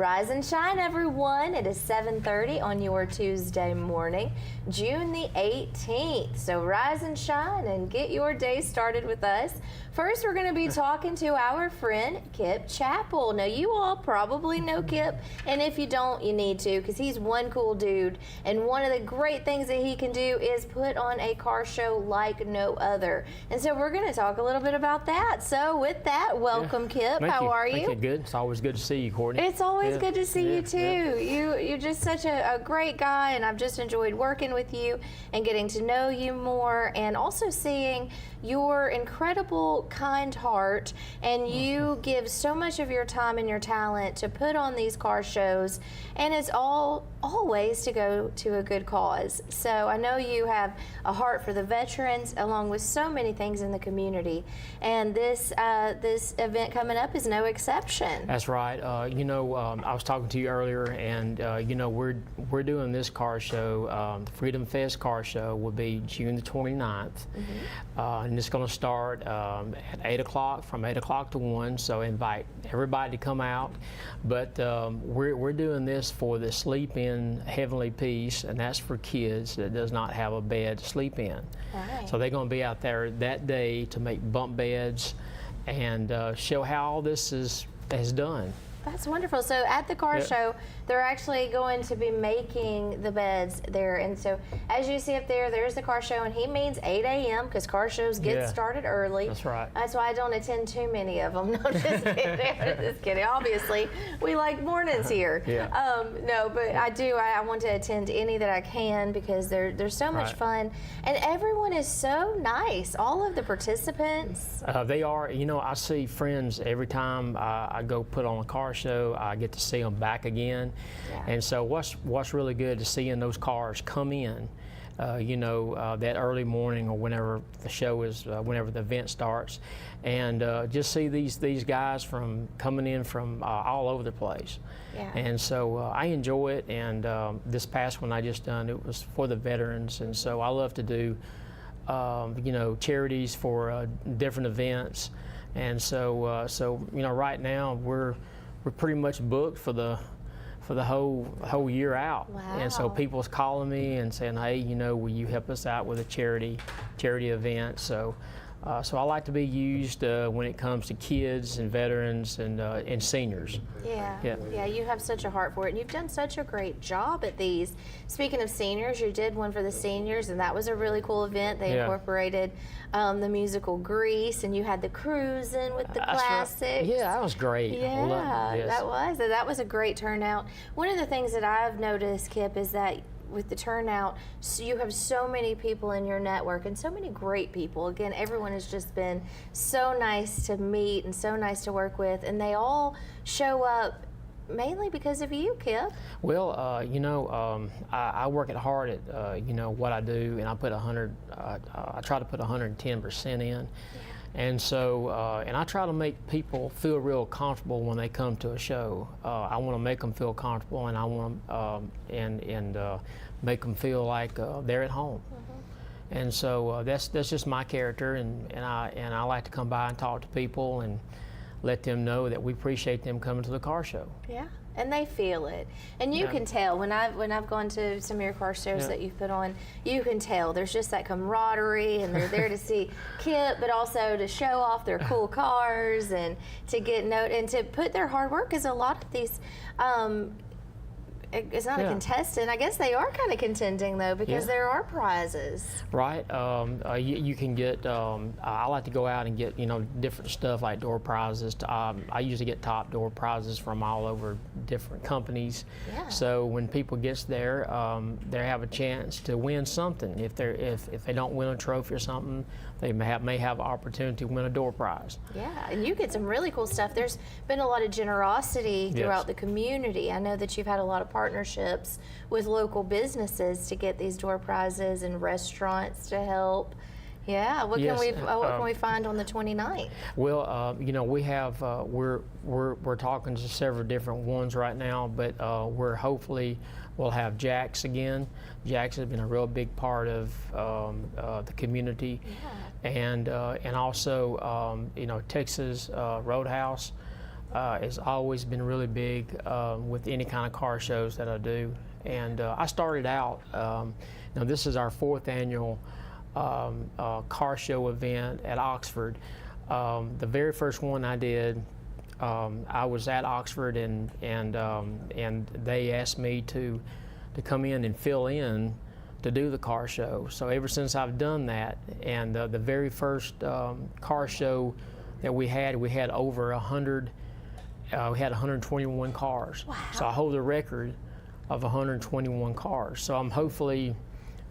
Rise and shine, everyone. It is 7:30 on your Tuesday morning, June the 18th. So rise and shine and get your day started with us. First, we're going to be talking to our friend, Kip Chappell. Now, you all probably know Kip, and if you don't, you need to, because he's one cool dude. And one of the great things that he can do is put on a car show like no other. And so we're going to talk a little bit about that. So with that, welcome, Kip. How are you? Thank you. Good. It's always good to see you, Courtney. It's always good to see you too. You're just such a great guy, and I've just enjoyed working with you and getting to know you more, and also seeing your incredible kind heart, and you give so much of your time and your talent to put on these car shows, and it's always to go to a good cause. So I know you have a heart for the veterans, along with so many things in the community, and this event coming up is no exception. That's right. I was talking to you earlier, and we're doing this car show. The Freedom Fest car show will be June the 29th, and it's going to start at 8 o'clock, from 8 o'clock to 1. So invite everybody to come out. But we're doing this for the Sleep In Heavenly Peace, and that's for kids that does not have a bed to sleep in. Right. So they're going to be out there that day to make bunk beds and show how all this is done. That's wonderful. So at the car show, they're actually going to be making the beds there. And so as you see up there, there's the car show, and he means 8 a.m. because car shows get started early. That's right. That's why I don't attend too many of them. No, just kidding. Just kidding. Obviously, we like mornings here. No, but I do. I want to attend any that I can because they're so much fun. And everyone is so nice. All of the participants. They are. I see friends every time I go put on a car show. I get to see them back again, and so what's really good is seeing those cars come in, that early morning or whenever the show is, whenever the event starts, and just see these guys from coming in from all over the place. And so I enjoy it. And this past one I just done, it was for the veterans, and so I love to do charities for different events. And so right now we're pretty much booked for the whole year out. Wow. And so people's calling me and saying, hey, will you help us out with a charity event? So I like to be used when it comes to kids and veterans and seniors. Yeah, you have such a heart for it, and you've done such a great job at these. Speaking of seniors, you did one for the seniors, and that was a really cool event. They incorporated the musical Grease, and you had the cruising with the classics. Right. Yeah, that was great. Yeah, that was a great turnout. One of the things that I've noticed, Kip, is that with the turnout, you have so many people in your network and so many great people. Again, everyone has just been so nice to meet and so nice to work with, and they all show up mainly because of you, Kip. Well, I work it hard at what I do, and I put I try to put 110% in. And so, and I try to make people feel real comfortable when they come to a show. I want to make them feel comfortable, and I want to make them feel like they're at home. And so that's just my character, and I like to come by and talk to people and let them know that we appreciate them coming to the car show. Yeah. And they feel it, and you can tell when I've gone to some of your car shows that you've put on. You can tell there's just that camaraderie, and they're there to see Kip, but also to show off their cool cars and to get and to put their hard work. Because a lot of these, it's not a contestant. I guess they are kind of contending though, because there are prizes. Right. You can get. I like to go out and get different stuff like door prizes. I usually get top door prizes from all over different companies. So when people gets there, they have a chance to win something. If they don't win a trophy or something, they may have an opportunity to win a door prize. Yeah, and you get some really cool stuff. There's been a lot of generosity throughout the community. I know that you've had a lot of partnerships with local businesses to get these door prizes and restaurants to help. Yeah, what can we find on the 29th? Well, we have we're talking to several different ones right now, but we're hopefully we'll have Jack's again. Jack's has been a real big part of the community, and also Texas Roadhouse. has always been really big with any kind of car shows that I do. And I started out, now this is our 4th annual car show event at Oxford. The very first one I did, I was at Oxford, and they asked me to come in and fill in to do the car show. So ever since I've done that, and the very first car show that we had over 100. We had 121 cars. Wow. So I hold the record of 121 cars. So I'm hopefully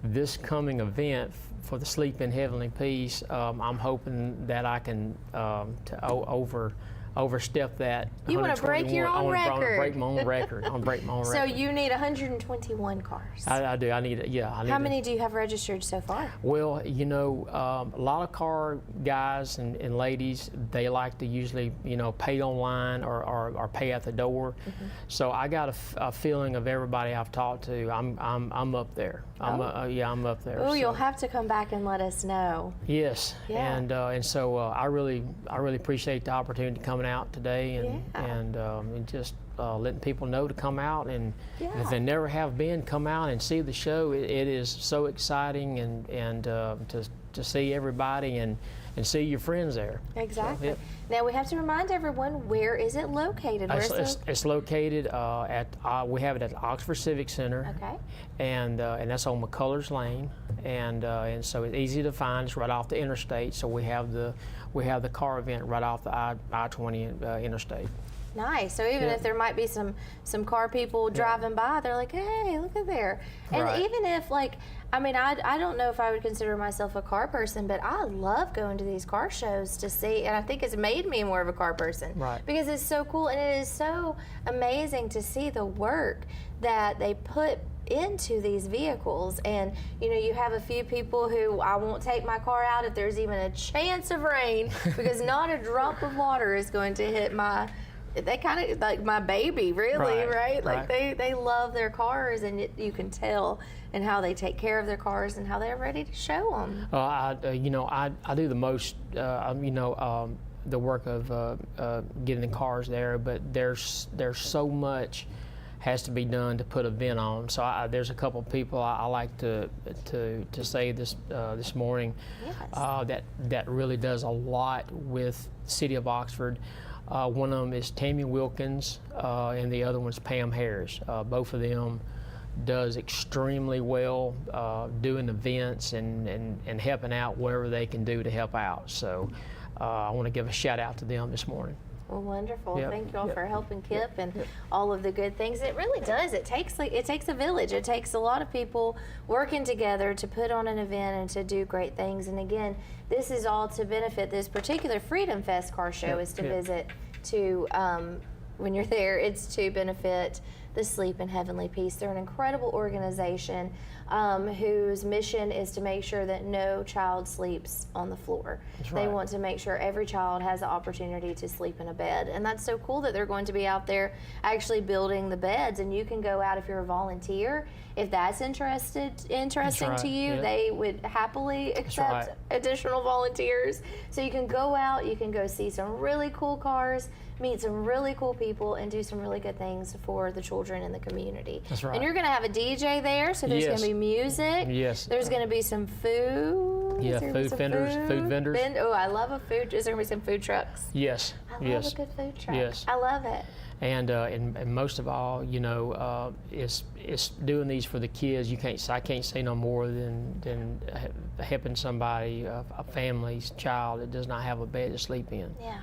this coming event for the Sleep in Heavenly Peace, I'm hoping that I can overstep that. You want to break your own record. I want to break my own record. So you need 121 cars. I do. I need it. Yeah. How many do you have registered so far? Well, you know, a lot of car guys and ladies, they like to usually, you know, pay online or pay at the door. Mm-hmm. So I got a feeling of everybody I've talked to. I'm up there. I'm up there. Oh, so. You'll have to come back and let us know. Yes. Yeah. And so I really appreciate the opportunity to come out today and just letting people know to come out, and if they never have been, come out and see the show. It is so exciting, and to see everybody and see your friends there. Exactly. So, Now we have to remind everyone, where is it located? It's located we have it at the Oxford Civic Center. Okay. And that's on McCullers Lane, and so it's easy to find. It's right off the interstate. So we have the car event right off the I-20 interstate. Nice. So even if there might be some car people driving by, they're like, hey, look at there. And Right. even if, like, I mean, I don't know if I would consider myself a car person, but I love going to these car shows to see, and I think it's made me more of a car person. Right. Because it's so cool, and it is so amazing to see the work that they put into these vehicles. And you know, you have a few people who, I won't take my car out if there's even a chance of rain, because not a drop of water is going to hit they kind of like my baby, really, right? Like they love their cars, and you can tell in how they take care of their cars and how they're ready to show them. I do the most, the work of getting the cars there, but there's so much has to be done to put an event on. So there's a couple of people I like to say this morning that really does a lot with the City of Oxford. One of them is Tammy Wilkins, and the other one's Pam Harris. Both of them does extremely well doing events and helping out wherever they can do to help out. So I want to give a shout out to them this morning. Well, wonderful. Yep. Thank you all for helping Kip and all of the good things. It really does. It takes a village. It takes a lot of people working together to put on an event and to do great things. And again, this is all to benefit this particular Freedom Fest car show is to visit to, when you're there, it's to benefit the Sleep in Heavenly Peace. They're an incredible organization whose mission is to make sure that no child sleeps on the floor. That's They right. want to make sure every child has the opportunity to sleep in a bed. And that's so cool that they're going to be out there actually building the beds. And you can go out if you're a volunteer. If that's interesting right. to you, Yeah. they would happily accept right. additional volunteers. So you can go out, you can go see some really cool cars, meet some really cool people, and do some really good things for the children in the community. That's right. And you're going to have a DJ there, so there's going to be music. Yes. There's going to be some food. Yeah, Is there gonna be food some vendors. Food vendors. Oh, I love a food. Is there going to be some food trucks? Yes. I love yes. a good food truck. Yes. I love it. And most of all, is doing these for the kids. I can't say no more than helping somebody, a family's child that does not have a bed to sleep in. Yeah.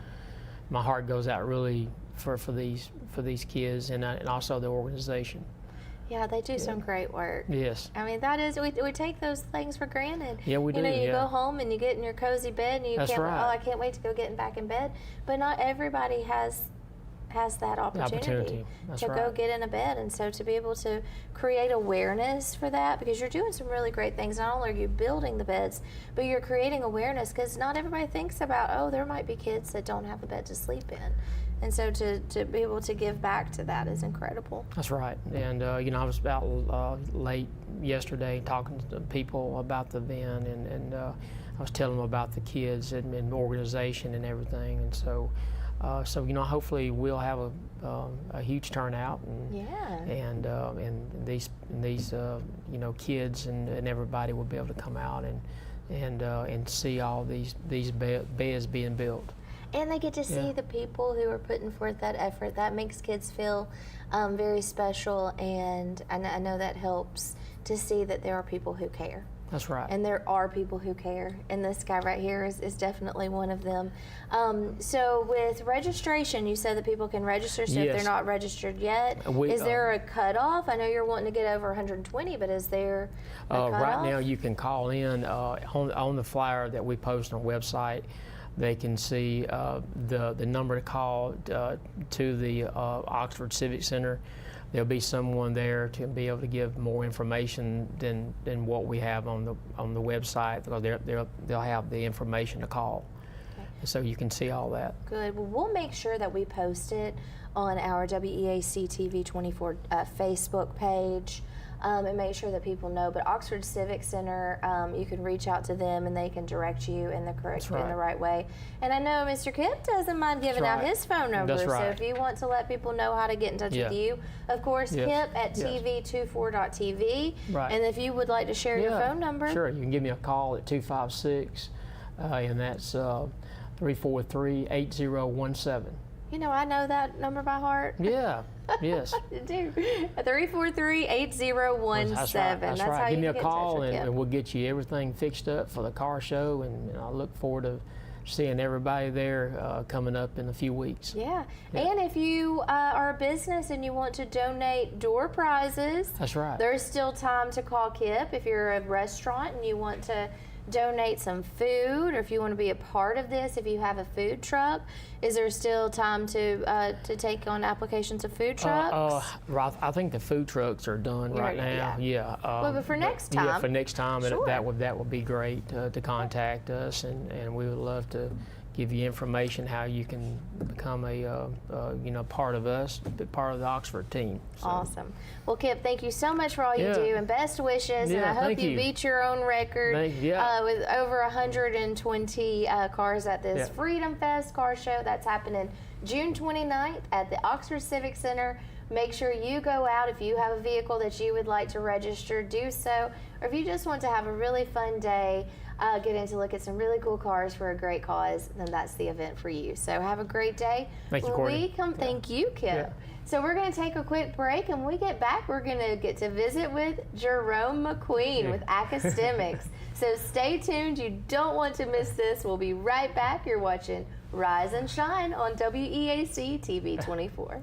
My heart goes out really for these kids and also the organization. Yeah, they do some great work. Yes. I mean, that is, we take those things for granted. Yeah, we do. You go home and you get in your cozy bed and you That's can't, right. I can't wait to go get back in bed. But not everybody has that opportunity That's to go right. get in a bed. And so to be able to create awareness for that, because you're doing some really great things. Not only are you building the beds, but you're creating awareness, because not everybody thinks about, oh, there might be kids that don't have a bed to sleep in. And so to be able to give back to that is incredible. That's right. And, I was about late yesterday talking to people about the event, and I was telling them about the kids and organization and everything. And so So hopefully we'll have a huge turnout, and Yeah. and these kids and everybody will be able to come out and see all these beds being built. And they get to see the people who are putting forth that effort. That makes kids feel very special, and I know that helps to see that there are people who care. That's right. And there are people who care, and this guy right here is definitely one of them. So with registration, you said that people can register, so if Yes. they're not registered yet, is there a cutoff? I know you're wanting to get over 120, but is there a cutoff? Right now you can call in on the flyer that we post on our website. They can see the number to call to the Oxford Civic Center. There'll be someone there to be able to give more information than what we have on the website, because they'll have the information to call. Okay. So you can see all that. Good. Well, we'll make sure that we post it on our WEAC TV 24 Facebook page. And make sure that people know. But Oxford Civic Center, you can reach out to them and they can direct you in the right way. And I know Mr. Kip doesn't mind giving out his phone number. That's right. So if you want to let people know how to get in touch with you, of course, Kip at tv24.tv. Right. And if you would like to share your phone number. Sure, you can give me a call at 256, and that's 343-8017. I know that number by heart. Yeah. Yes. I do. 343-8017. That's right. That's how Give me you a get call, in touch with and Kip. we'll get you everything fixed up for the car show, and I look forward to seeing everybody there coming up in a few weeks. Yeah. And if you are a business and you want to donate door prizes, That's right. there's still time to call Kip. If you're a restaurant and you want to donate some food, or if you want to be a part of this, if you have a food truck, is there still time to take on applications of food trucks? I think the food trucks are done right now. Yeah. Well, but for next time. Yeah, for next time, Sure. that would be great to contact us, and we would love to give you information how you can become a part of us, part of the Oxford team. So. Awesome. Well, Kip, thank you so much for all you do, and best wishes. And I hope you beat your own record with over 120 cars at this Freedom Fest car show that's happening June 29th at the Oxford Civic Center. Make sure you go out. If you have a vehicle that you would like to register, do so. Or if you just want to have a really fun day, getting to look at some really cool cars for a great cause, then that's the event for you. So have a great day. Thank you, Courtney. Thank you, Kip. So we're going to take a quick break, and when we get back, we're going to get to visit with Jerome McQueen with Academics. So stay tuned. You don't want to miss this. We'll be right back. You're watching Rise and Shine on WEAC TV 24.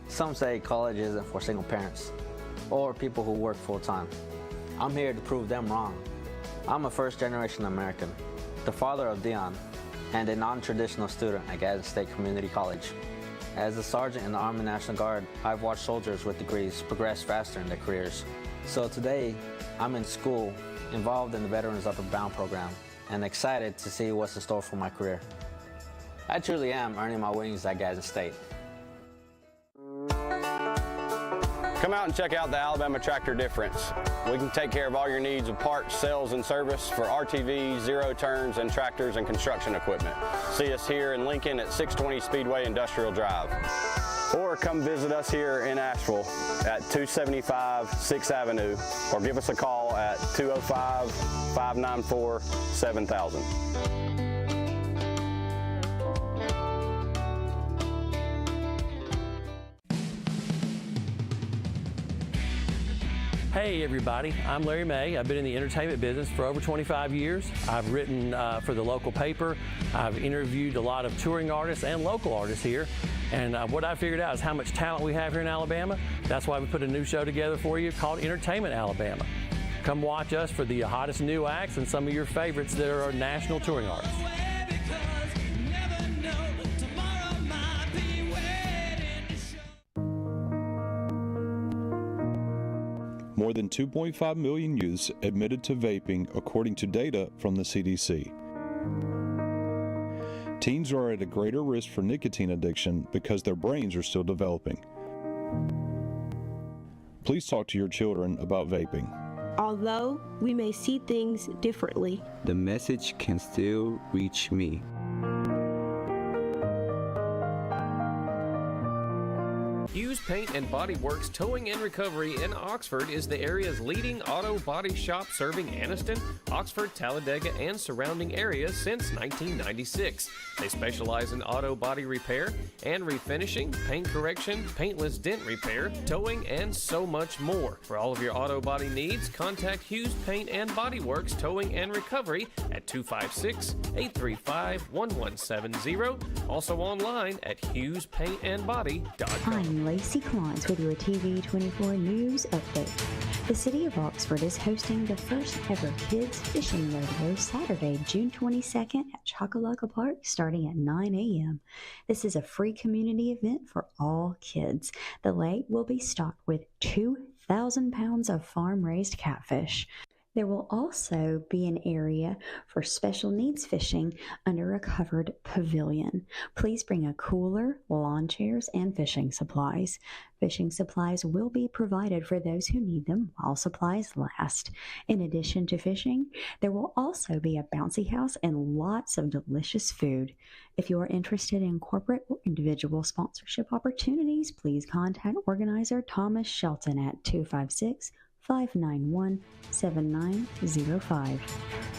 Some say college isn't for single parents or people who work full-time. I'm here to prove them wrong. I'm a first-generation American, the father of Dion, and a non-traditional student at Gadsden State Community College. As a sergeant in the Army National Guard, I've watched soldiers with degrees progress faster in their careers. So today, I'm in school, involved in the Veterans Upper Bound program, and excited to see what's in store for my career. I truly am earning my wings at Gadsden State. Come out and check out the Alabama Tractor Difference. We can take care of all your needs of parts, sales, and service for RTVs, zero turns, and tractors and construction equipment. See us here in Lincoln at 620 Speedway Industrial Drive. Or come visit us here in Asheville at 275 6th Avenue, or give us a call at 205-594-7000. Hey everybody, I'm Larry May. I've been in the entertainment business for over 25 years. I've written for the local paper. I've interviewed a lot of touring artists and local artists here. And what I figured out is how much talent we have here in Alabama. That's why we put a new show together for you called Entertainment Alabama. Come watch us for the hottest new acts and some of your favorites that are national touring artists. more than 2.5 million youths admitted to vaping, according to data from the CDC. Teens are at a greater risk for nicotine addiction because their brains are still developing. Please talk to your children about vaping. Although we may see things differently, the message can still reach me. Hughes Paint and Body Works Towing and Recovery in Oxford is the area's leading auto body shop, serving Anniston, Oxford, Talladega, and surrounding areas since 1996. They specialize in auto body repair and refinishing, paint correction, paintless dent repair, towing, and so much more. For all of your auto body needs, contact Hughes Paint and Body Works Towing and Recovery at 256-835-1170. Also online at hughespaintandbody.com. I'm Lacey Klons with your TV 24 News Update. The City of Oxford is hosting the first ever Kids Fishing Rodeo Saturday, June 22nd at Choccolocco Park starting at 9 a.m. This is a free community event for all kids. The lake will be stocked with 2,000 pounds of farm-raised catfish. There will also be an area for special needs fishing under a covered pavilion. Please bring a cooler, lawn chairs, and fishing supplies. Fishing supplies will be provided for those who need them while supplies last. In addition to fishing, there will also be a bouncy house and lots of delicious food. If you are interested in corporate or individual sponsorship opportunities, please contact organizer Thomas Shelton at 256-591-7905.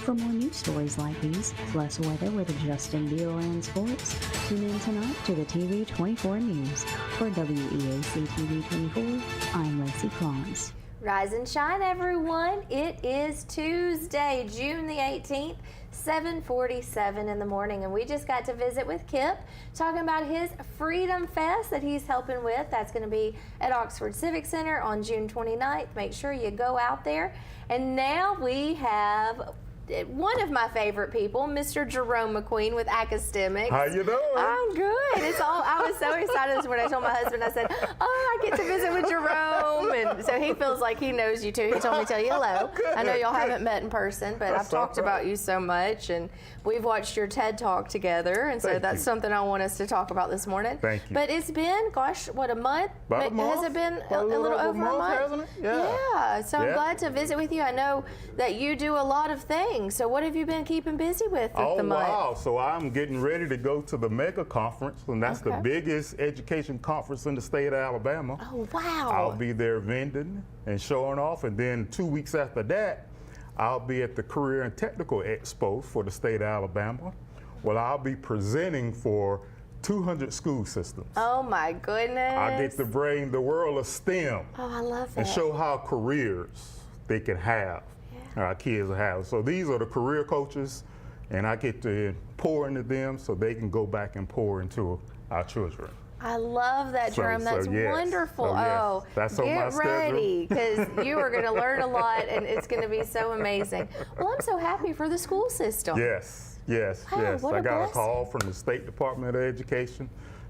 For more news stories like these, plus weather with Justin Beal and sports, tune in tonight to the TV 24 News. For WEAC TV 24, I'm Lacey Klons. Rise and shine, everyone. It is Tuesday, June the 18th, 7:47 in the morning, and we just got to visit with Kip talking about his Freedom Fest that he's helping with. That's going to be at Oxford Civic Center on June 29th. Make sure you go out there. And now we have one of my favorite people, Mr. Jerome McQueen with Academics. How you doing? I'm good. I was so excited when I told my husband, I said, I get to visit with Jerome. And so he feels like he knows you too. He told me to tell you hello. I know y'all haven't met in person, but I've talked about you so much, and we've watched your TED Talk together, and so that's something I want us to talk about this morning. Thank you. But it's been, gosh, what, a month? About a month. Has it been a little over a month? Hasn't it? Yeah. So I'm glad to visit with you. I know that you do a lot of things. So what have you been keeping busy with the month? Oh, wow. So I'm getting ready to go to the Mega Conference, and that's the biggest education conference in the state of Alabama. Oh, wow. I'll be there vending and showing off, and then 2 weeks after that, I'll be at the Career and Technical Expo for the state of Alabama. Well, I'll be presenting for 200 school systems. Oh, my goodness. I get to bring the world of STEM. Oh, I love that. And show how careers they can have. Our kids have. So these are the career coaches, and I get to pour into them so they can go back and pour into our children. I love that, Jerome. That's wonderful. Oh, that's on my schedule. Get ready, because you are going to learn a lot, and it's going to be so amazing. Well, I'm so happy for the school system. Yes. Wow, what I got blessing. a call from the State Department of Education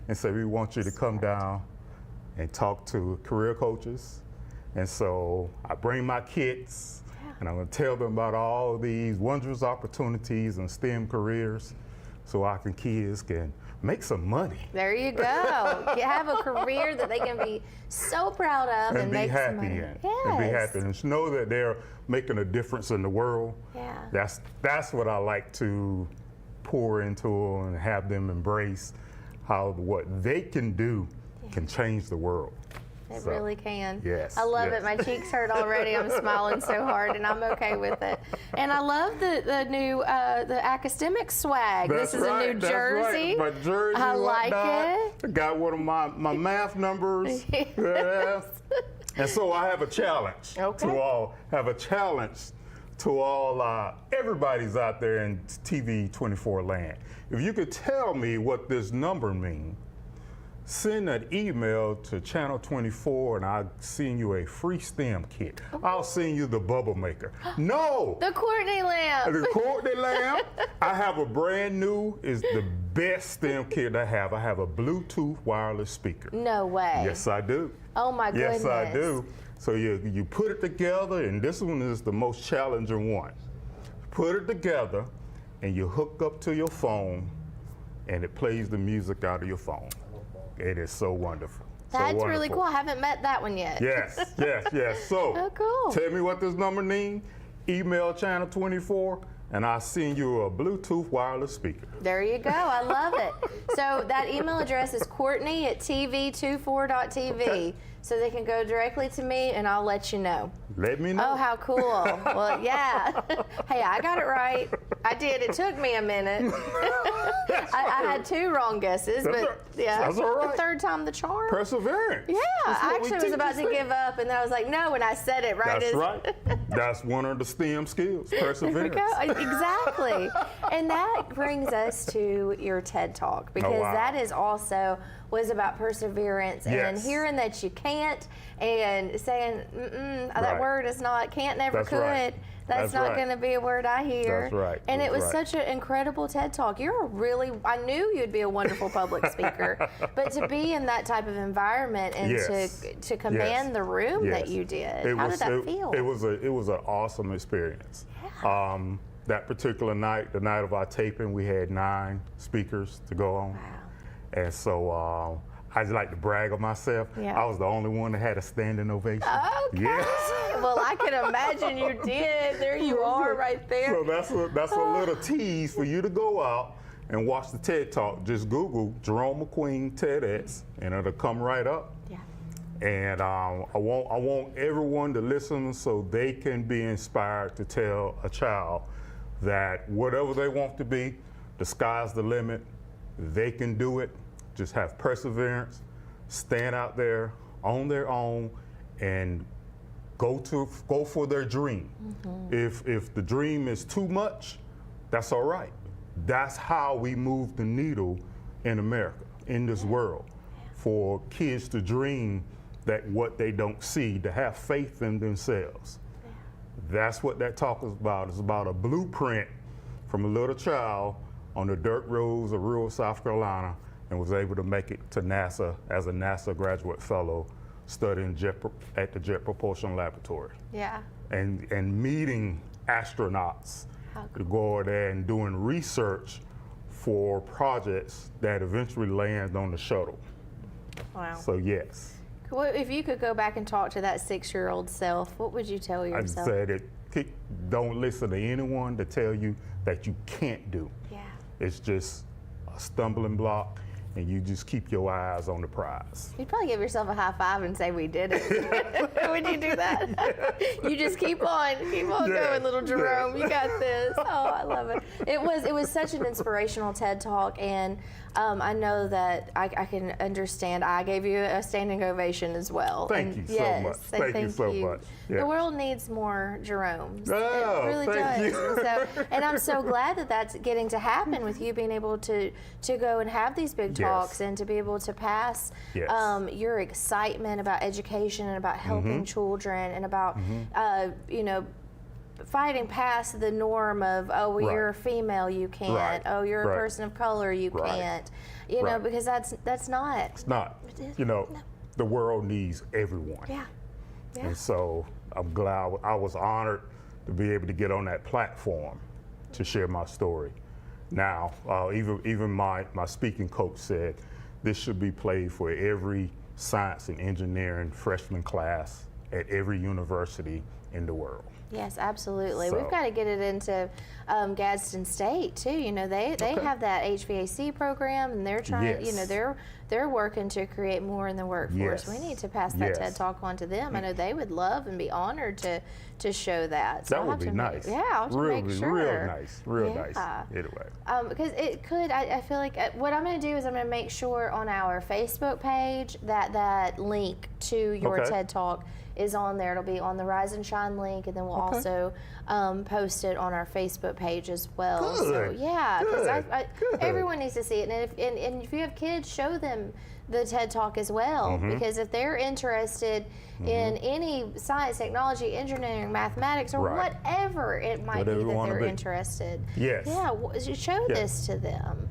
and said, we want you to come down and talk to career coaches. And so I bring my kids. And I'm going to tell them about all these wondrous opportunities and STEM careers so our kids can make some money. There you go. You have a career that they can be so proud of and make some money. And be happy and know that they're making a difference in the world. Yeah. That's what I like to pour into them and have them embrace how what they can do can change the world. It really can. Yes. I love it. My cheeks hurt already. I'm smiling so hard, and I'm okay with it. And I love the new the Academics swag. This is a new jersey. Right. My jersey. I like it. I got one of my math numbers. Yes. And so I have a challenge to all. Everybody's out there in TV 24 land. If you could tell me what this number means, send an email to Channel 24 and I'll send you a free STEM kit. I'll send you the bubble maker. No! The Courtney lamp. The Courtney lamp. I have a brand new, is the best STEM kit I have. I have a Bluetooth wireless speaker. No way. Yes, I do. Oh my goodness. Yes, I do. So you put it together, and this one is the most challenging one. Put it together, and you hook up to your phone, and it plays the music out of your phone. It is so wonderful. That's so really cool. I haven't met that one yet. Yes, yes, yes. So, oh, cool. Tell me what this number means. Email Channel 24, and I'll send you a Bluetooth wireless speaker. There you go. I love it. So that email address is Courtney@tv24.tv. Okay. So they can go directly to me, and I'll let you know. Let me know. Oh, how cool. Well, yeah. Hey, I got it right. I did. It took me a minute. I had 2 wrong guesses, That's but right. yeah. That's all right. The third time the charm. Perseverance. Yeah. That's I what we actually was about to teach give up, and then I was like, no, and I said it right. That's right. That's one of the STEM skills, perseverance. There we go. Exactly. And that brings us to your TED Talk, because that is also was about perseverance and hearing that you can't and saying, that word is not, can't, never, That's could. right. That's not going to be a word I hear. That's right. And it was That's such an incredible TED Talk. You're a really, I knew you'd be a wonderful public speaker, but to be in that type of environment and to command the room that you did, how did that feel? It was an awesome experience. Yeah. That particular night, the night of our taping, we had 9 speakers to go on. Wow. And so I just like to brag on myself. Yeah. I was the only one that had a standing ovation. Okay. Yes. Well, I can imagine you did. There you are right there. So that's a little tease for you to go out and watch the TED Talk. Just Google Jerome McQueen TEDx, and it'll come right up. Yeah. And I want everyone to listen so they can be inspired to tell a child that whatever they want to be, the sky's the limit. They can do it. Just have perseverance, stand out there on their own, and go for their dream. If the dream is too much, that's all right. That's how we move the needle in America, in this world, for kids to dream that what they don't see, to have faith in themselves. That's what that talk is about. It's about a blueprint from a little child on the dirt roads of rural South Carolina, and was able to make it to NASA as a NASA graduate fellow studying at the Jet Propulsion Laboratory. Yeah. And meeting astronauts to go over there and doing research for projects that eventually land on the shuttle. Wow. So yes. Well, if you could go back and talk to that 6-year-old self, what would you tell yourself? I said don't listen to anyone to tell you that you can't do. Yeah. It's just a stumbling block, and you just keep your eyes on the prize. You'd probably give yourself a high five and say, we did it. Would you do that? You just keep on going, little Jerome. You got this. Oh, I love it. It was such an inspirational TED Talk, and I know that I can understand. I gave you a standing ovation as well. Thank you so much. Thank you so much. The world needs more Jeromes. Oh, it really thank does. you. And I'm so glad that that's getting to happen with you being able to go and have these big talks and to be able to pass your excitement about education and about helping children and about fighting past the norm of, oh, well, you're a female, you can't. Oh, you're a person of color, you can't. You know, because that's not. It's not. The world needs everyone. Yeah. And so I'm glad I was honored to be able to get on that platform to share my story. Now, even my speaking coach said this should be played for every science and engineering freshman class at every university in the world. Yes, absolutely. So. We've got to get it into Gadsden State too. You know, they have that HVAC program, and they're trying. You know, they're working to create more in the workforce. We need to pass that TED Talk on to them. I know they would love and be honored to show that. So that would be nice. I'll have to make sure. Real nice. Anyway. Because it could. I feel like what I'm going to do is I'm going to make sure on our Facebook page that link to your TED Talk is on there. It'll be on the Rise and Shine link, and then we'll also post it on our Facebook page as well. Good. So yeah, because Good. everyone needs to see it, and if you have kids, show them the TED Talk as well, because if they're interested in any science, technology, engineering, mathematics, or whatever it might be that they're interested, show this to them.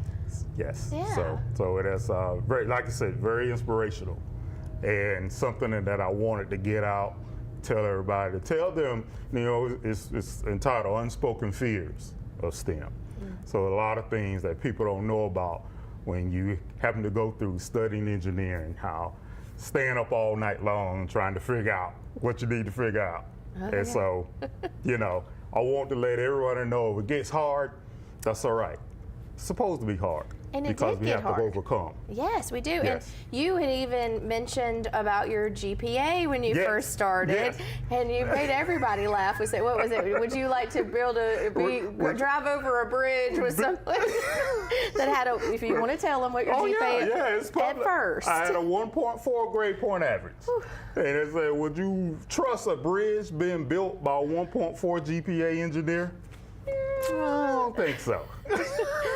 Yes. Yeah. So it is very, like I said, very inspirational, and something that I wanted to get out tell everybody, tell them, you know, it's entitled Unspoken Fears of STEM. So a lot of things that people don't know about when you happen to go through studying engineering, how staying up all night long trying to figure out what you need to figure out. And so, you know, I want to let everyone know if it gets hard, that's all right. It's supposed to be hard. And it because did we get have hard. to overcome. Yes, we do. Yes. And you had even mentioned about your GPA when you Yes. first started, Yes. and you made everybody laugh. Was it, what was it? Would you like to drive over a bridge with something that had a? If you want to tell them what your GPA it's at public. first. I had a 1.4 grade point average. And it said, would you trust a bridge being built by a 1.4 GPA engineer? I don't think so.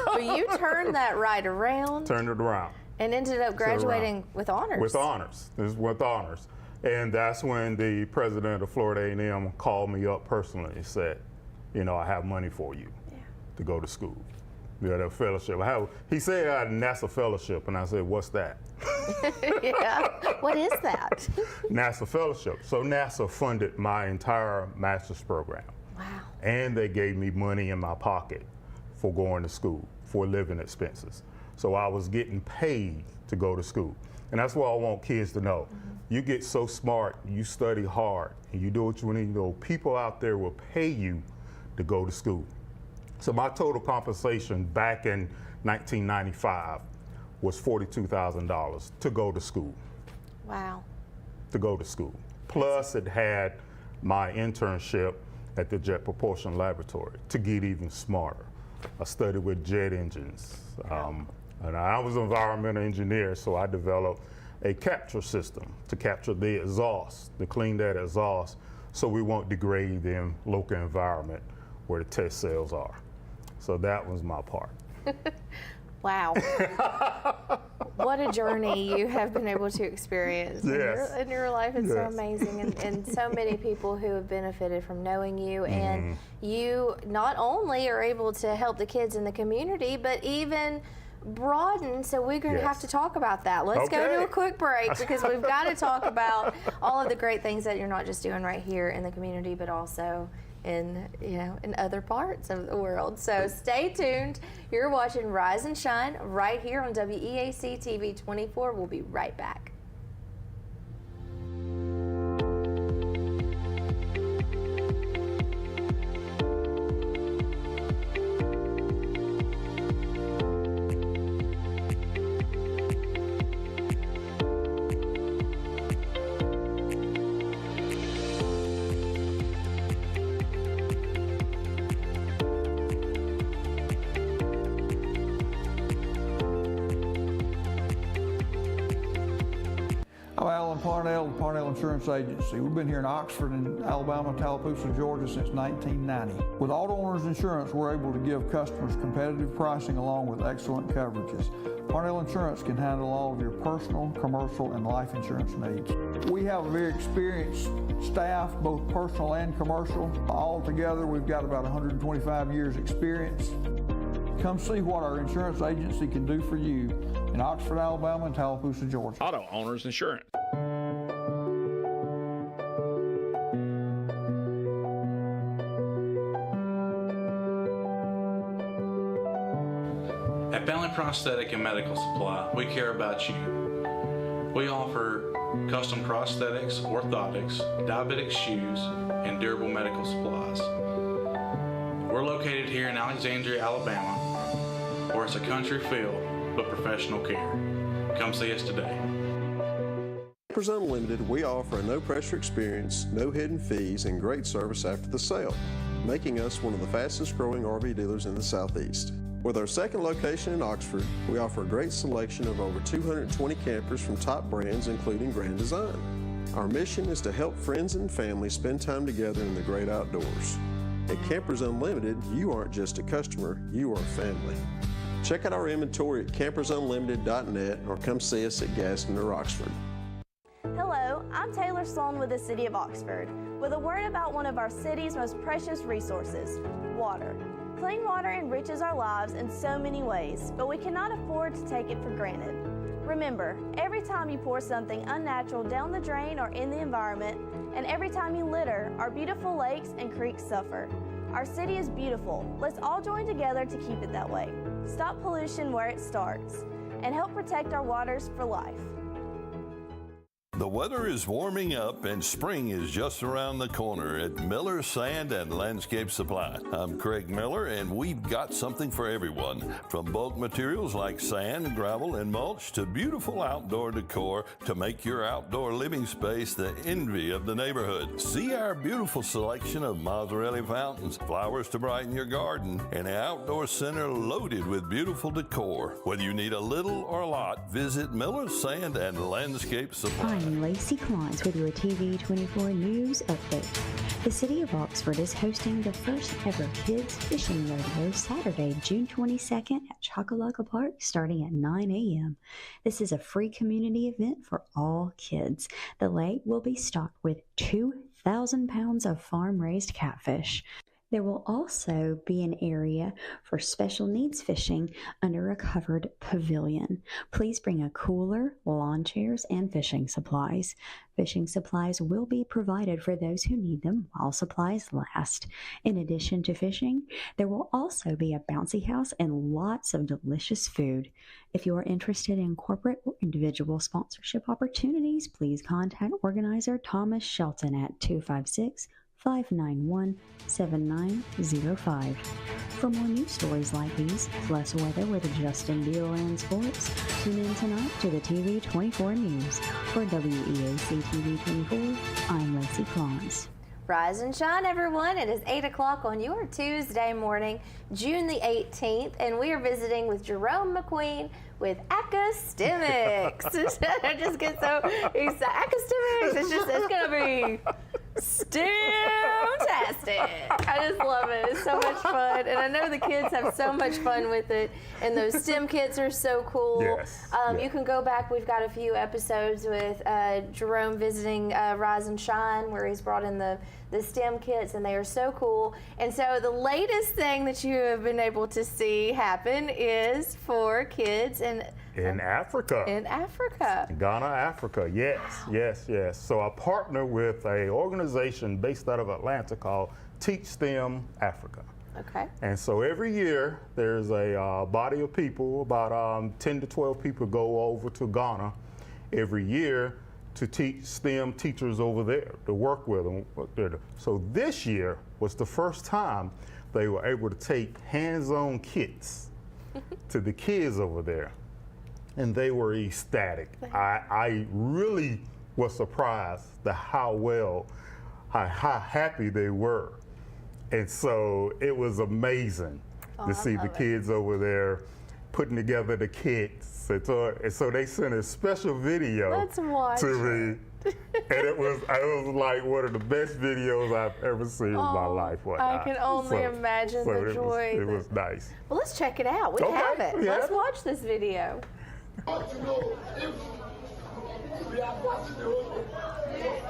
But you turned that right around. Turned it around. And ended up graduating with honors. With honors. This is with honors. And that's when the president of Florida A&M called me up personally and said, you know, I have money for you to go to school. You had a fellowship. He said I had a NASA fellowship, and I said, what's that? Yeah. What is that? NASA fellowship. So NASA funded my entire master's program. Wow. And they gave me money in my pocket for going to school, for living expenses. So I was getting paid to go to school. And that's what I want kids to know. You get so smart, you study hard, and you do what you need to do. People out there will pay you to go to school. So my total compensation back in 1995 was $42,000 to go to school. Wow. To go to school. Plus it had my internship at the Jet Propulsion Laboratory to get even smarter. I studied with jet engines. And I was an environmental engineer, so I developed a capture system to capture the exhaust, to clean that exhaust, so we won't degrade the local environment where the test cells are. So that was my part. Wow. What a journey you have been able to experience in your life. It's so amazing. And so many people who have benefited from knowing you. And you not only are able to help the kids in the community, but even broaden. So we're going to have to talk about that. Let's go to a quick break because we've got to talk about all of the great things that you're not just doing right here in the community, but also in other parts of the world. So stay tuned. You're watching Rise and Shine right here on WEAC TV 24. We'll be right back. I'm Alan Parnell, the Parnell Insurance Agency. We've been here in Oxford and Alabama, Tallapoosa, Georgia since 1990. With Auto Owners Insurance, we're able to give customers competitive pricing along with excellent coverages. Parnell Insurance can handle all of your personal, commercial, and life insurance needs. We have a very experienced staff, both personal and commercial. All together, we've got about 125 years experience. Come see what our insurance agency can do for you in Oxford, Alabama, and Tallapoosa, Georgia. Auto Owners Insurance. At Bentley Prosthetic and Medical Supply, we care about you. We offer custom prosthetics, orthotics, diabetic shoes, and durable medical supplies. We're located here in Alexandria, Alabama, where it's a country feel, but professional care. Come see us today. Campers Unlimited, we offer a no-pressure experience, no hidden fees, and great service after the sale, making us one of the fastest-growing RV dealers in the Southeast. With our second location in Oxford, we offer a great selection of over 220 campers from top brands, including Grand Design. Our mission is to help friends and family spend time together in the great outdoors. At Campers Unlimited, you aren't just a customer, you are family. Check out our inventory at campersunlimited.net or come see us at Gaston or Oxford. Hello, I'm Taylor Sloan with the City of Oxford, with a word about one of our city's most precious resources, water. Clean water enriches our lives in so many ways, but we cannot afford to take it for granted. Remember, every time you pour something unnatural down the drain or in the environment, and every time you litter, our beautiful lakes and creeks suffer. Our city is beautiful. Let's all join together to keep it that way. Stop pollution where it starts, and help protect our waters for life. The weather is warming up and spring is just around the corner at Miller Sand and Landscape Supply. I'm Craig Miller and we've got something for everyone. From bulk materials like sand, gravel, and mulch to beautiful outdoor decor to make your outdoor living space the envy of the neighborhood. See our beautiful selection of Mazzarelli fountains, flowers to brighten your garden, and an outdoor center loaded with beautiful decor. Whether you need a little or a lot, visit Miller Sand and Landscape Supply. I'm Lacey Klons with your TV24 News Update. The City of Oxford is hosting the first ever Kids Fishing Rodeo Saturday, June 22nd at Chockalocka Park starting at 9 a.m. This is a free community event for all kids. The lake will be stocked with 2,000 pounds of farm-raised catfish. There will also be an area for special needs fishing under a covered pavilion. Please bring a cooler, lawn chairs, and fishing supplies. Fishing supplies will be provided for those who need them while supplies last. In addition to fishing, there will also be a bouncy house and lots of delicious food. If you are interested in corporate or individual sponsorship opportunities, please contact organizer Thomas Shelton at 256-591-7905. For more news stories like these, plus weather with Justin Beal and sports, tune in tonight to the TV24 News. For WEAC TV24, I'm Lacey Klons. Rise and shine, everyone. It is 8 o'clock on your Tuesday morning, June the 18th, and we are visiting with Jerome McQueen with Academics. I just get so excited. Academics, it's going to be STEM-tastic. I just love it. It's so much fun. And I know the kids have so much fun with it. And those STEM kits are so cool. Yes. You can go back. We've got a few episodes with Jerome visiting Rise and Shine, where he's brought in the STEM kits, and they are so cool. And so the latest thing that you have been able to see happen is for kids in Africa. In Africa. Ghana, Africa. Yes, yes, yes. So I partner with an organization based out of Atlanta called Teach STEM Africa. Okay. And so every year there's a body of people, about 10 to 12 people go over to Ghana every year to teach STEM teachers over there, to work with them. So this year was the first time they were able to take hands-on kits to the kids over there. And they were ecstatic. I really was surprised at how happy they were. And so it was amazing to see the kids over there putting together the kits. And so they sent a special video to me. And it was like one of the best videos I've ever seen in my life. I can only imagine the joy. It was nice. Well, let's check it out. We have it. Let's watch this video. But you know, if we are watching the whole thing,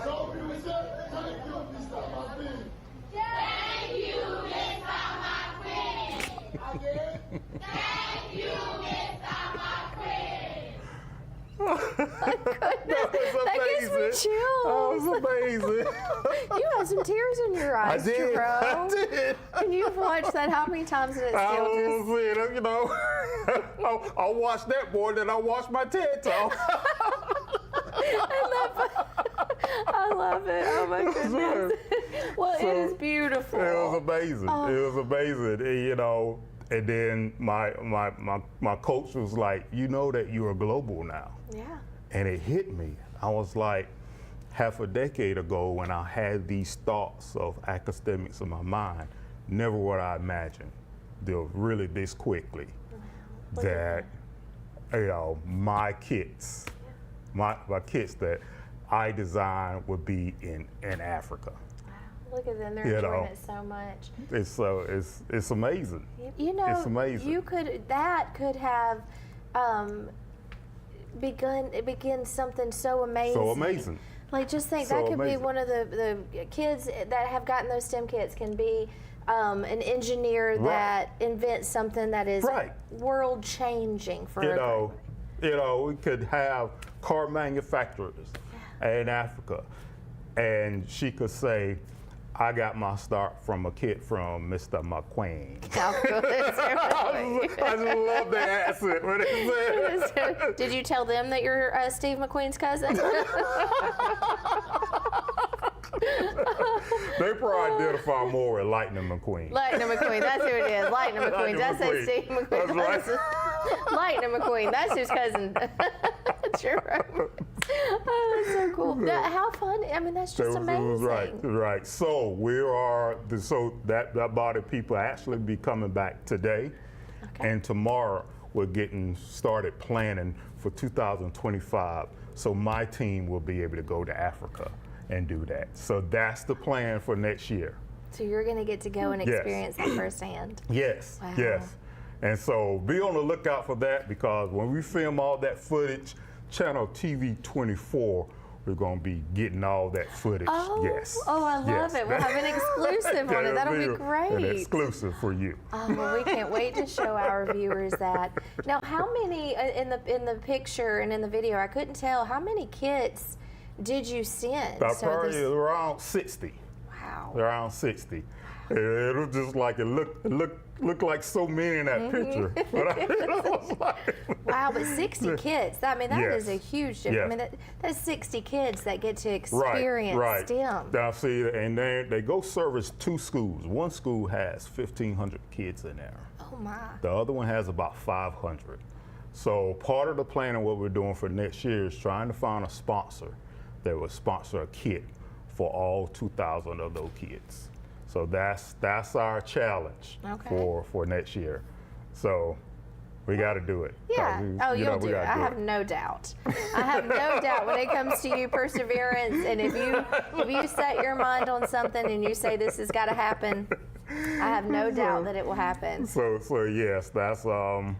so we will say, thank you, Mr. McQueen. Thank you, Mr. McQueen. Again, thank you, Mr. McQueen. That gives me chills. That was amazing. You had some tears in your eyes, Jerome. I did. And you've watched that how many times? And it still you know, I'll watch that more than I'll watch my TED Talk. I love it. Oh my goodness. Well, it is beautiful. It was amazing. It was amazing. And, you know, and then my coach was like, you know that you're global now. Yeah. And it hit me. I was like, half a decade ago when I had these thoughts of academics in my mind, never would I imagine they'll really this quickly that, you know, my kits that I designed would be in Africa. Look at them, they're enjoying it so much. It's amazing. You know, it's amazing. That could have begin something so amazing. So amazing. Like, just think, So that could amazing. be one of the kids that have gotten those STEM kits can be an engineer that invents something that is world changing for you know, You know, we could have car manufacturers in Africa, and she could say, I got my start from a kid from Mr. McQueen. How good is I just love the accent when they say it. Did you tell them that you're Steve McQueen's cousin? They probably identify more with Lightning McQueen. Lightning McQueen, that's who it is. Lightning McQueen. That's McQueen. Steve McQueen. That's right. Lightning McQueen, that's his cousin. You're right. Oh, that's so cool. How fun. I mean, that's just amazing. Right. So we are, so that body of people actually be coming back today. Okay. And tomorrow we're getting started planning for 2025. So my team will be able to go to Africa and do that. So that's the plan for next year. So you're going to get to go and Yes. experience that firsthand. Yes, Wow. yes. And so be on the lookout for that, because when we film all that footage, Channel TV 24, we're going to be getting all that footage. Oh, yes. oh, I love Yes. it. We'll have an exclusive on it. That'll be great. An exclusive for you. Oh, well, we can't wait to show our viewers that. Now, how many in the picture and in the video? I couldn't tell. How many kits did you send? Probably around 60. Wow. Around 60. It was just like it looked like so many in that picture. But it was like, Wow, but 60 kids. I mean, that Yes. is a huge difference. Yes. I mean, that's 60 kids that get to experience STEM. Now, see, and they go service 2 schools. One school has 1,500 kids in there. Oh my. The other one has about 500. So part of the plan and what we're doing for next year is trying to find a sponsor that will sponsor a kit for all 2,000 of those kids. So that's our challenge for next year. So we got to do it. Yeah. You'll do it. I have no doubt. I have no doubt when it comes to you, perseverance, and if you set your mind on something and you say this has got to happen, I have no doubt that it will happen. So yes, that's global.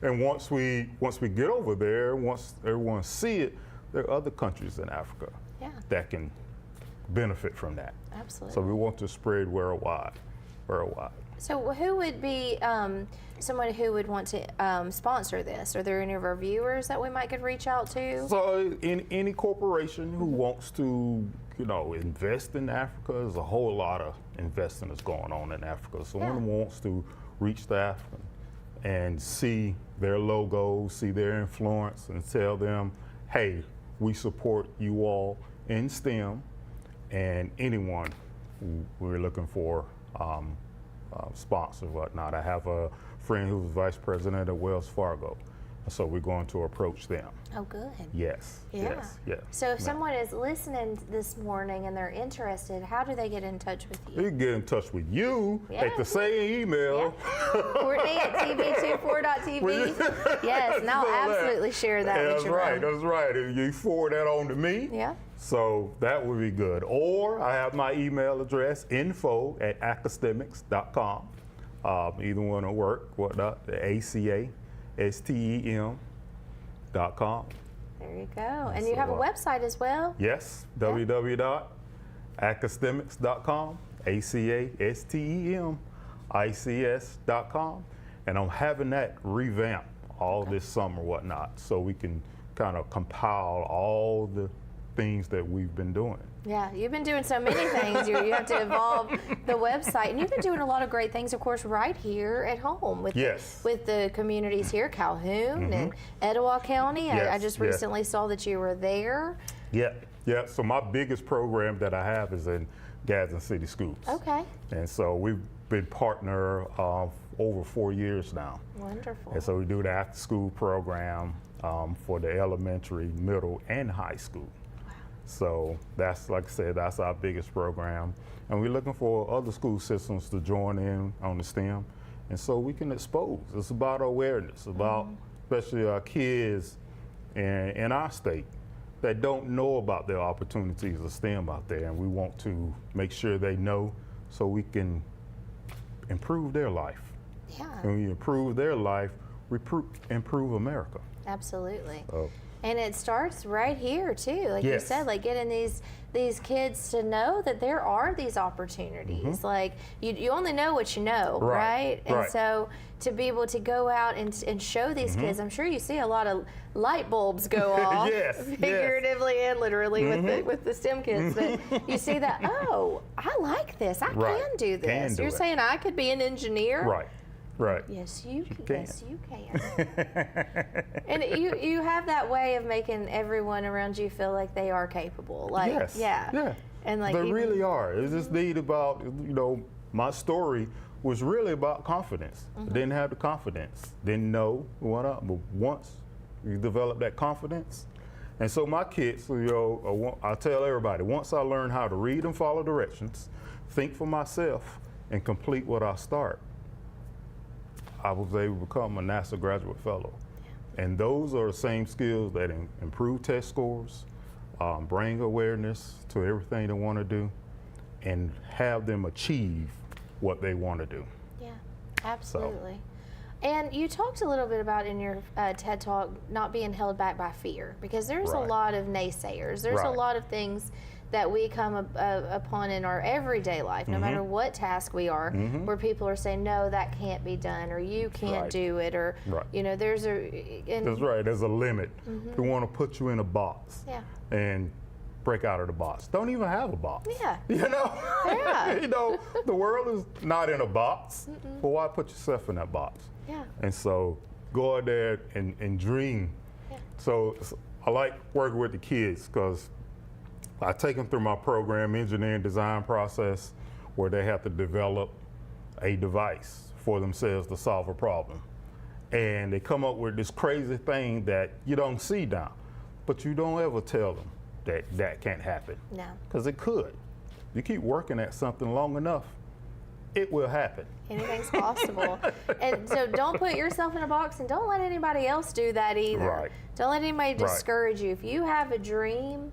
And once we get over there, once everyone see it, there are other countries in Africa that can benefit from that. Absolutely. So we want to spread worldwide. So who would be someone who would want to sponsor this? Are there any of our viewers that we might could reach out to? So in any corporation who wants to, invest in Africa, there's a whole lot of investing that's going on in Africa. So someone wants to reach the African and see their logo, see their influence, and tell them, hey, we support you all in STEM, and anyone who we're looking for sponsor or whatnot. I have a friend who's vice president at Wells Fargo, so we're going to approach them. Oh, good. Yes. Yeah. Yes. So if someone is listening this morning and they're interested, how do they get in touch with you? They can get in touch with you at the same email. Courtney at tv24.tv. Yes, and I'll absolutely share that with you. That's right. If you forward that on to me. Yeah. So that would be good. Or I have my email address, info@academics.com. Either one will work. Whatnot? The ACASTEM.com. There you go. And you have a website as well? Yes, www.academics.com, ACASTEMICS.com. And I'm having that revamped all this summer, whatnot, so we can kind of compile all the things that we've been doing. Yeah, you've been doing so many things. You have to evolve the website, and you've been doing a lot of great things, of course, right here at home with the communities here, Calhoun and Etowah County. I just recently saw that you were there. Yeah. So my biggest program that I have is in Gadsden City Schools. Okay. And so we've been partner over 4 years now. Wonderful. And so we do the after-school program for the elementary, middle, and high school. So that's, like I said, that's our biggest program. And we're looking for other school systems to join in on the STEM. And so we can expose. It's about awareness, about especially our kids in our state that don't know about their opportunities of STEM out there. And we want to make sure they know so we can improve their life. Yeah. And when you improve their life, improve America. Absolutely. So, and it starts right here too, like you Yes. said, like getting these kids to know that there are these opportunities. Like you only know what you know, right? And so to be able to go out and show these kids, I'm sure you see a lot of light bulbs go off, Yes, figuratively and literally with the STEM kids. That you see that, oh, I like this. I can do this. Can do You're it. saying I could be an engineer? Right. Yes, you can. can. Yes, you can. And you have that way of making everyone around you feel like they are capable. Like, Yes. yeah. And like they even- really are. It's just need about, my story was really about confidence. I didn't have the confidence. Didn't know what up. But once you develop that confidence, and so my kids, I tell everybody, once I learned how to read and follow directions, think for myself, and complete what I start, I was able to become a NASA graduate fellow. And those are the same skills that improve test scores, bring awareness to everything they want to do, and have them achieve what they want to do. Yeah, absolutely. And you talked a little bit about in your TED Talk not being held back by fear, because there's a lot of naysayers. There's a lot of things that we come upon in our everyday life, no matter what task we are, where people are saying, no, that can't be done, or you can't do it, or, there's a... That's right, there's a limit. They want to put you in a box and break out of the box. Don't even have a box. Yeah. The world is not in a box, but why put yourself in that box? Yeah. And so go out there and dream. So I like working with the kids because I take them through my program, engineering design process, where they have to develop a device for themselves to solve a problem. And they come up with this crazy thing that you don't see now, but you don't ever tell them that that can't happen. No. Because it could. You keep working at something long enough, it will happen. Anything's possible. And so don't put yourself in a box, and don't let anybody else do that either. Right. Don't let anybody discourage you. If you have a dream,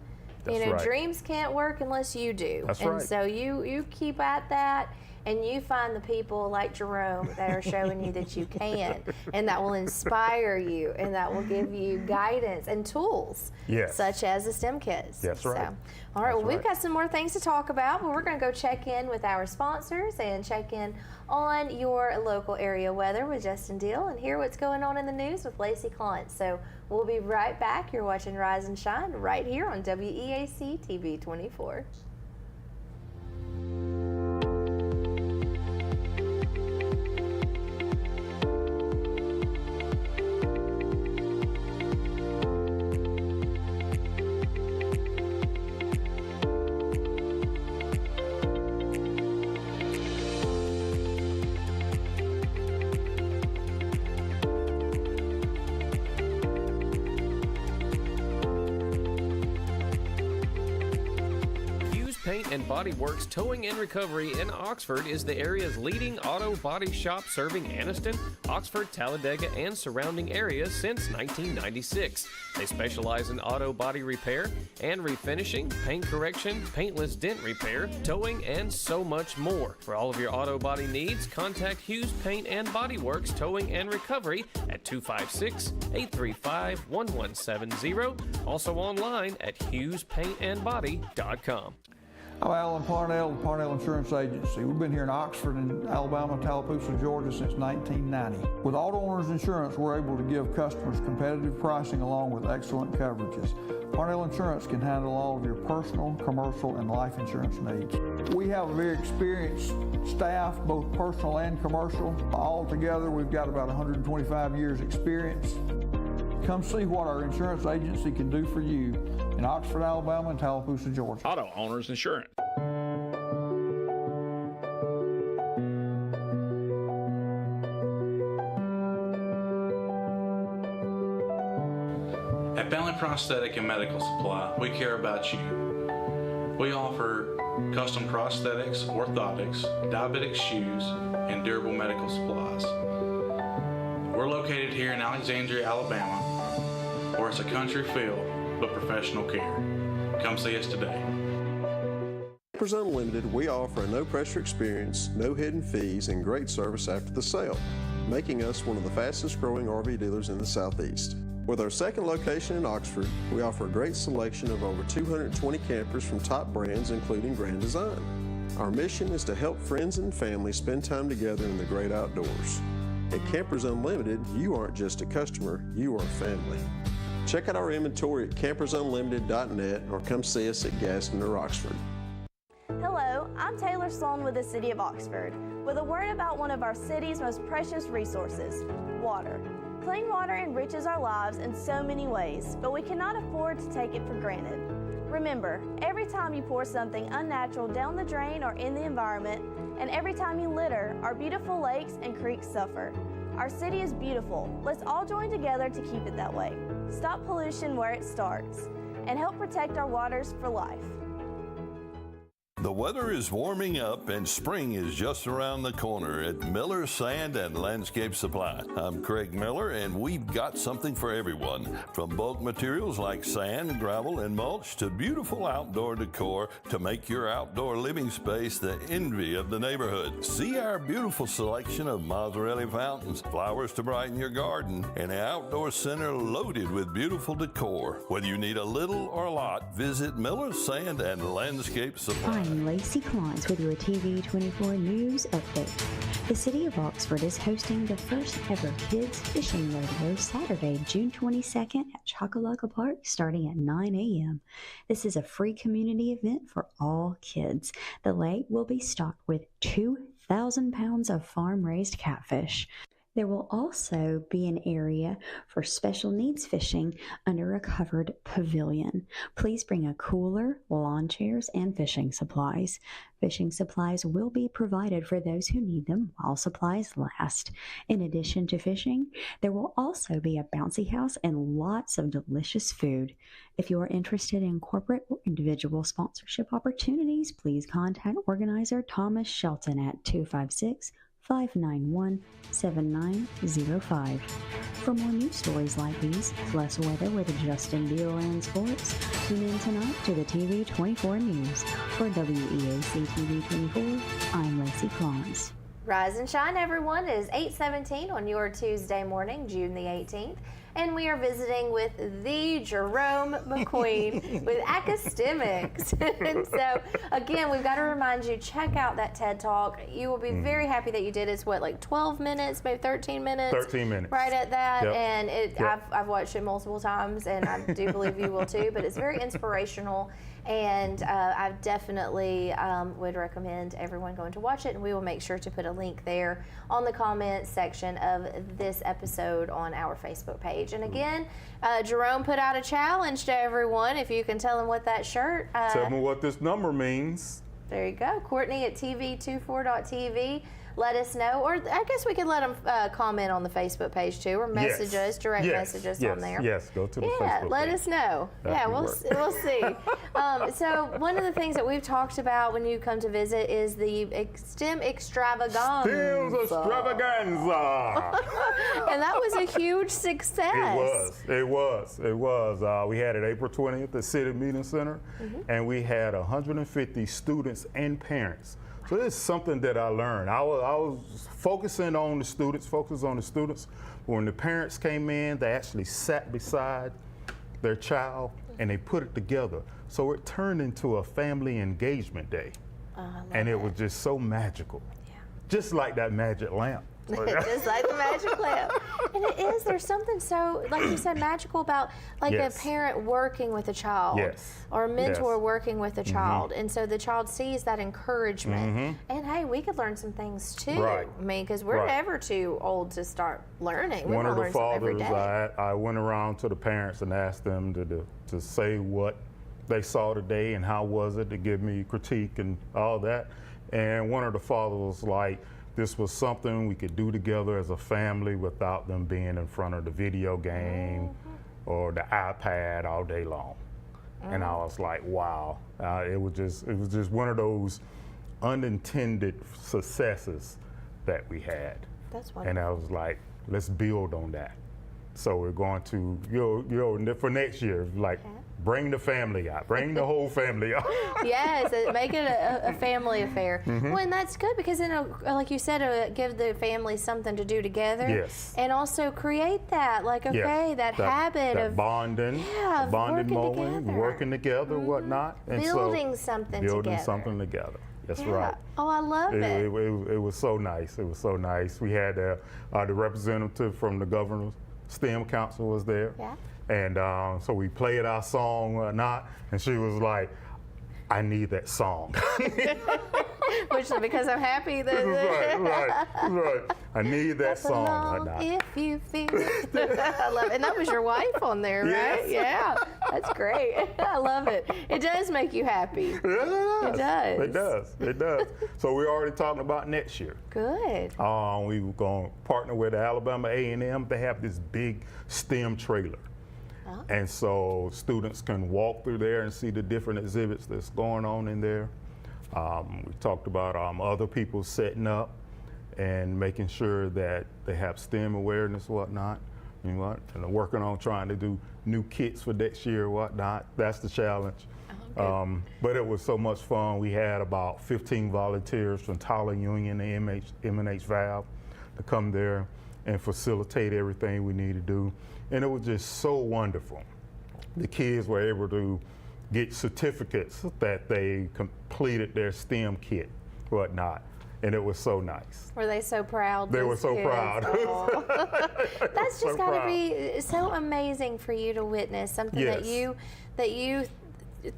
dreams can't work unless you do. That's and right. so you keep at that, and you find the people like Jerome that are showing you that you can, and that will inspire you, and that will give you guidance and tools, such as the STEM Kids. That's right. So, all right, well, we've got some more things to talk about, but we're going to go check in with our sponsors and check in on your local area weather with Justin Deal and hear what's going on in the news with Lacey Clont. So we'll be right back. You're watching Rise and Shine right here on WEAC TV 24. Paint and Body Works Towing and Recovery in Oxford is the area's leading auto body shop serving Anniston, Oxford, Talladega, and surrounding areas since 1996. They specialize in auto body repair and refinishing, paint correction, paintless dent repair, towing, and so much more. For all of your auto body needs, contact Hughes Paint and Body Works Towing and Recovery at 256-835-1170. Also online at HughesPaintandBody.com. I'm Alan Parnell, the Parnell Insurance Agency. We've been here in Oxford and Alabama, Tallapoosa, Georgia since 1990. With Auto Owners Insurance, we're able to give customers competitive pricing along with excellent coverages. Parnell Insurance can handle all of your personal, commercial, and life insurance needs. We have a very experienced staff, both personal and commercial. All together, we've got about 125 years experience. Come see what our insurance agency can do for you in Oxford, Alabama, and Tallapoosa, Georgia. Auto Owners Insurance. At Bentley Prosthetic and Medical Supply, we care about you. We offer custom prosthetics, orthotics, diabetic shoes, and durable medical supplies. We're located here in Alexandria, Alabama, where it's a country feel but professional care. Come see us today. Papers Unlimited, we offer a no-pressure experience, no hidden fees, and great service after the sale. making us one of the fastest growing RV dealers in the Southeast. With our second location in Oxford, we offer a great selection of over 220 campers from top brands including Grand Design. Our mission is to help friends and family spend time together in the great outdoors. At Campers Unlimited, you aren't just a customer, you are family. Check out our inventory at campersunlimited.net or come see us at Gaston or Oxford. Hello, I'm Taylor Sloan with the City of Oxford, with a word about one of our city's most precious resources, water. Clean water enriches our lives in so many ways, but we cannot afford to take it for granted. Remember, every time you pour something unnatural down the drain or in the environment, and every time you litter, our beautiful lakes and creeks suffer. Our city is beautiful. Let's all join together to keep it that way. Stop pollution where it starts, and help protect our waters for life. The weather is warming up and spring is just around the corner at Miller Sand and Landscape Supply. I'm Craig Miller and we've got something for everyone. From bulk materials like sand, gravel, and mulch to beautiful outdoor decor to make your outdoor living space the envy of the neighborhood. See our beautiful selection of Mazzarelli fountains, flowers to brighten your garden, and an outdoor center loaded with beautiful decor. Whether you need a little or a lot, visit Miller Sand and Landscape Supply. I'm Lacey Klons with your TV24 News Update. The City of Oxford is hosting the first ever Kids Fishing Rodeo Saturday, June 22nd at Choccolocco Park starting at 9 a.m. This is a free community event for all kids. The lake will be stocked with 2,000 pounds of farm-raised catfish. There will also be an area for special needs fishing under a covered pavilion. Please bring a cooler, lawn chairs, and fishing supplies. Fishing supplies will be provided for those who need them while supplies last. In addition to fishing, there will also be a bouncy house and lots of delicious food. If you are interested in corporate or individual sponsorship opportunities, please contact organizer Thomas Shelton at 256-591-7905. For more news stories like these, plus weather with Justin Beal and sports, tune in tonight to the TV24 News. For WEAC TV24, I'm Lacey Klons. Rise and shine, everyone. It is 8:17 on your Tuesday morning, June the 18th. And we are visiting with the Jerome McQueen with academics. And so, again, we've got to remind you, check out that TED Talk. You will be very happy that you did. It's what, like 12 minutes, maybe 13 minutes? 13 minutes. Right at that. Yep. And Yep. I've watched it multiple times, and I do believe you will too. But it's very inspirational. And I definitely would recommend everyone going to watch it, and we will make sure to put a link there on the comments section of this episode on our Facebook page. And again, Jerome put out a challenge to everyone. If you can tell him what that shirt. Tell me what this number means. There you go. Courtney at TV24.tv. Let us know, or I guess we could let them comment on the Facebook page too, or message us, direct message us on there. Yes, go to the Facebook page. Let us know. We'll see. So one of the things that we've talked about when you come to visit is the STEM Extravaganza. STEM Extravaganza. And that was a huge success. It was. We had it April 20th at the City Meeting Center, and we had 150 students and parents. So this is something that I learned. I was focusing on the students, but when the parents came in, they actually sat beside their child and they put it together. So it turned into a family engagement day. And it was just so magical. Yeah. Just like that magic lamp. Just like the magic lamp. And it is, there's something so, like you said, magical about like a parent working with a child. Or a mentor working with a child. And so the child sees that encouragement. And hey, we could learn some things too. I mean, because we're never too old to start learning. One of the fathers, I went around to the parents and asked them to say what they saw today and how was it, to give me critique and all that. And one of the fathers was like, this was something we could do together as a family without them being in front of the video game or the iPad all day long. And I was like, wow. It was just one of those unintended successes that we had. That's wonderful. And I was like, let's build on that. So we're going to, for next year, like bring the family out, bring the whole family out. Yes, make it a family affair. Mhm. Well, and that's good because like you said, give the family something to do together. Yes. And also create that, like, okay, Yes. that habit that of bonding, Yeah, of bonding working moment, together. working together, whatnot. And Building something building together. something together. That's Yeah. right. Oh, I love it. It was so nice. It was so nice. We had the representative from the governor's STEM council was there. Yeah. And so we played our song, whatnot, and she was like, I need that song. Which because I'm happy that right. I need that song. belong whatnot. if you feel it. I love it. And that was your wife on there, right? Yes. Yeah. That's great. I love it. It does make you happy. It does. It does. It does. So we're already talking about next year. Good. We were going to partner with Alabama A&M. They have this big STEM trailer. Oh. And so students can walk through there and see the different exhibits that's going on in there. We talked about other people setting up and making sure that they have STEM awareness, whatnot. You know what? And they're working on trying to do new kits for next year, whatnot. That's the challenge. But it was so much fun. We had about 15 volunteers from Tyler Union and MNH Valve to come there and facilitate everything we need to do. And it was just so wonderful. The kids were able to get certificates that they completed their STEM kit, whatnot. And it was so nice. Were they so proud? They those were so kids? proud. Oh. That's So just got to proud. be so amazing for you to witness something Yes. that you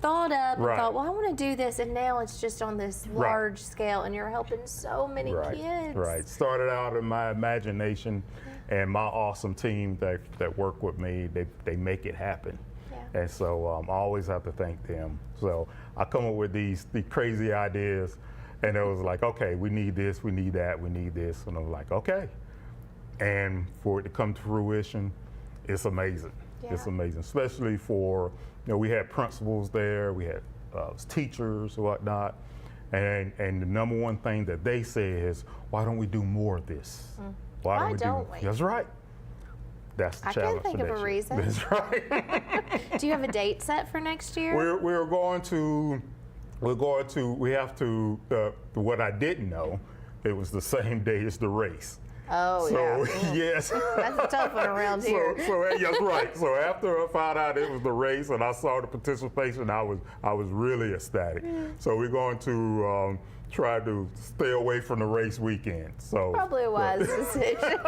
thought up and Right. thought, well, I want to do this, and now it's just on this Right. large scale, and you're helping so many kids. Right. Started out in my imagination, and my awesome team that work with me, they make it happen. Yeah. And so I always have to thank them. So I come up with these crazy ideas, and it was like, okay, we need this, we need that, we need this, and I'm like, okay. And for it to come to fruition, it's amazing. Yeah. It's amazing, especially for, we had principals there, we had teachers and whatnot, and the number one thing that they say is, why don't we do more of this? Why don't we? That's right. That's the I challenge can't think for of a next reason. year. That's right. Do you have a date set for next year? We have to, what I didn't know, it was the same day as the race. Oh, So, yeah. yes. That's a tough one around here. Yes, right. So after I found out it was the race and I saw the participation, I was really ecstatic. So we're going to try to stay away from the race weekend. So Probably a wise decision.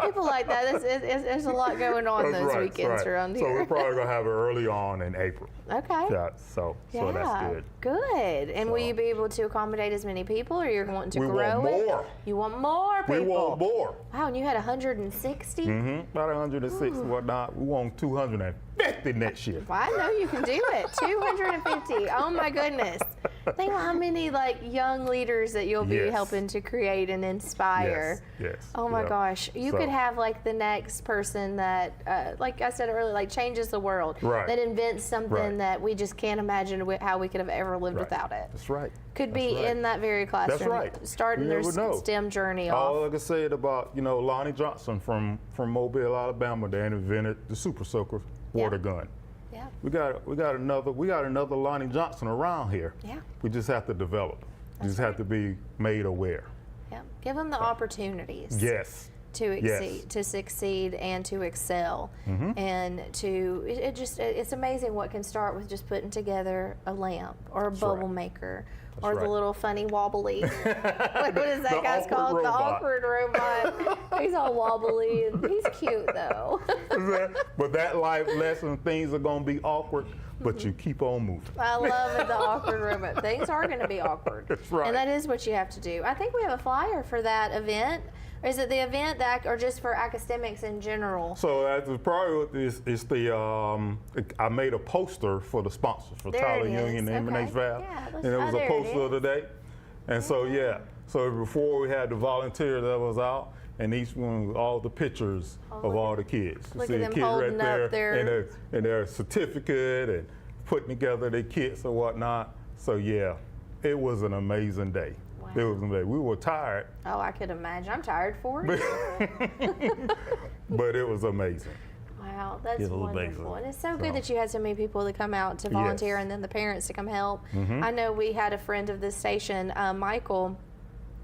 People like that. There's a lot going on That's those right, weekends right. around So here. we're probably going to have it early on in April. Okay. Yeah, so that's good. Good. And will you be able to accommodate as many people, or you're wanting to We grow want it? more. You want more people? We want more. Wow, and you had 160? About 106 and whatnot. We want 250 next year. Well, I know you can do it. 250. Oh my goodness. Think about how many young leaders that you'll be Yes. helping to create and inspire. Yes. Oh my yeah. gosh. You So- could have the next person that, like I said earlier, changes the world. Right. That invents something Right. that we just can't imagine how we could have ever lived Right. without it. That's right. Could That's be right. in that very classroom. That's right. Starting You their never know. STEM journey All off. I can say about Lonnie Johnson from Mobile, Alabama, they invented the Super Soaker water gun. Yeah. We got another Lonnie Johnson around here. Yeah. We just have to develop. We just have to be made aware. Yeah. Give them the opportunities. Yes. To Yes. succeed and to excel, Mhm. and it's amazing what can start with just putting together a lamp or a bubble maker or the right. little funny wobbly. what is that The guy's awkward called? The robot. awkward robot. He's all wobbly and he's cute though. But that life lesson, things are gonna be awkward, but you keep on moving. I love it, the awkward robot. Things are going to be awkward. That's right. And that is what you have to do. I think we have a flyer for that event. Or is it the event or just for academics in general? So the priority is the I made a poster for the sponsors for There Tyler it Union is. and Okay. MNH Valve, Yeah, and it was a there it poster is. today. And so before we had the volunteer that was out, and each one all the pictures of all the kids. You look see at the them kid holding right up there their- and their certificate and putting together their kits and whatnot. So yeah, it was an amazing day. It was amazing. We were tired, Oh, I could imagine. I'm tired for it. but it was amazing. Wow. Wow, that's It's wonderful. amazing. And it's so good that you had so many people to come out to volunteer and then the parents to come help. I know we had a friend of this station, Michael,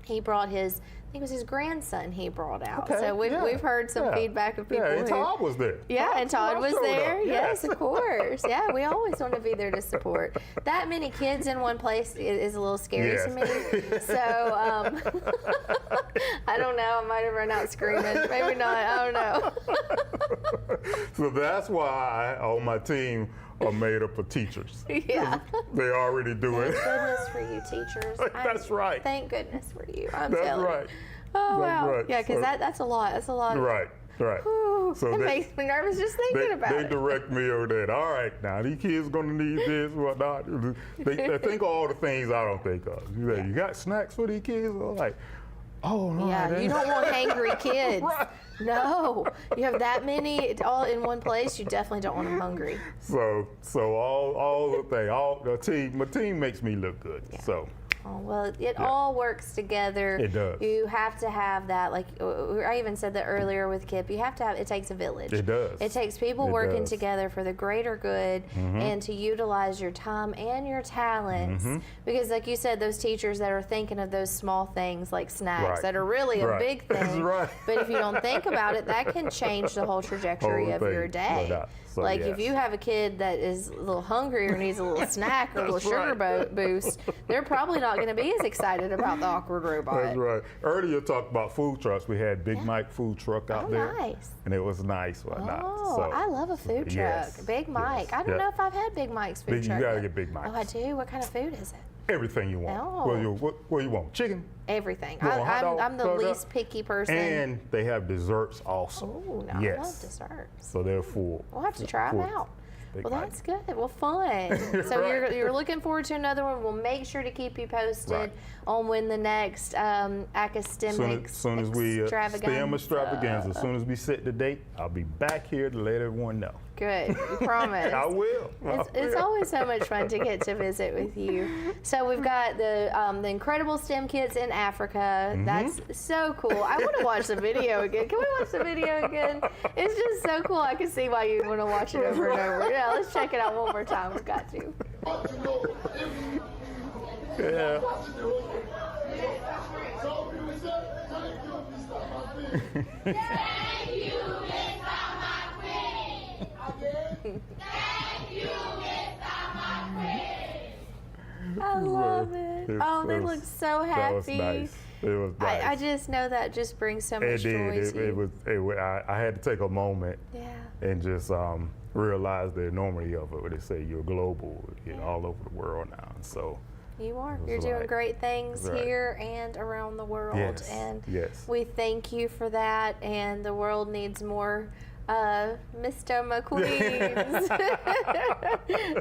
he brought his, I think it was his grandson he brought out. Okay, So we've heard some feedback of people. Yeah, and who, Todd was there. Yeah, and Todd was showed there. up. Yes, of course. Yeah, we always want to be there to support. That many kids in one place is a little scary to me. So I don't know. I might have run out screaming. Maybe not. I don't know. So that's why on my team are made up of teachers. Yeah. They already do it. Thank goodness for you, teachers. That's right. Thank goodness for you. I'm That's telling right. you. Oh, That's wow. right. Yeah, because So- that's a lot. That's a lot. Right. Whew, So it makes me nervous just thinking about they it. direct me over there. All right, now these kids gonna need this, whatnot. They think of all the things I don't think of. You got snacks for these kids? I'm like, oh no. Yeah, you don't want hangry kids. Right. No, you have that many all in one place. You definitely don't want them hungry. So all the thing, all the team, my team makes me look good. So. Oh, well, it all works together. It does. You have to have that, like I even said that earlier with Kip, you have to have, it takes a village. It does. It takes people It working does. together for the greater good and to utilize your time and your talents. Because like you said, those teachers that are thinking of those small things like snacks Right. that are really a Right. big That's thing. right. But if you don't think about it, that can change the whole trajectory Whole of thing. your day. No doubt. So, like if yes. you have a kid that is a little hungry or needs a little snack or a little That's sugar right. boost, they're probably not going to be as excited about the awkward robot. That's right. Earlier, talked about food trucks. We had Big Mike food truck out there. Nice. And it was nice, whatnot. Oh, So, I love a food truck. yes, Big Mike. I don't yeah. know if I've had Big Mike's food You truck. gotta yet. get Big Mike's. Oh, I do? What kind of food is it? Everything you want. Oh. What you want? Chicken? Everything. You want a hot dog, I'm the hot dog? least picky person. And they have desserts also. Oh, no, yes. I love desserts. So they're full. We'll have to try them full. out. Big Well, Mike. that's good. Well, fun. So Right. you're looking forward to another one. We'll make sure to keep you posted Right. on when the next academic Soon as we STEM extravaganza. extravaganza, as soon as we set the date, I'll be back here to let everyone know. Good. You promise. I will. It's always so much fun to get to visit with you. So we've got the incredible STEM kits in Africa. That's so cool. I want to watch the video again. Can we watch the video again? It's just so cool. I can see why you want to watch it over and over. Yeah, let's check it out one more time. We've got to. Yeah. I love it. Oh, they look so happy. That was nice. It was nice. I just know that just brings so much joy to you. I had to take a moment Yeah. and just realize the enormity of it. Where they say you're global, all over the world now. So You are. That's You're doing right. great things Right. here and around the world. Yes. And Yes. we thank you for that. And the world needs more Mr. McQueens.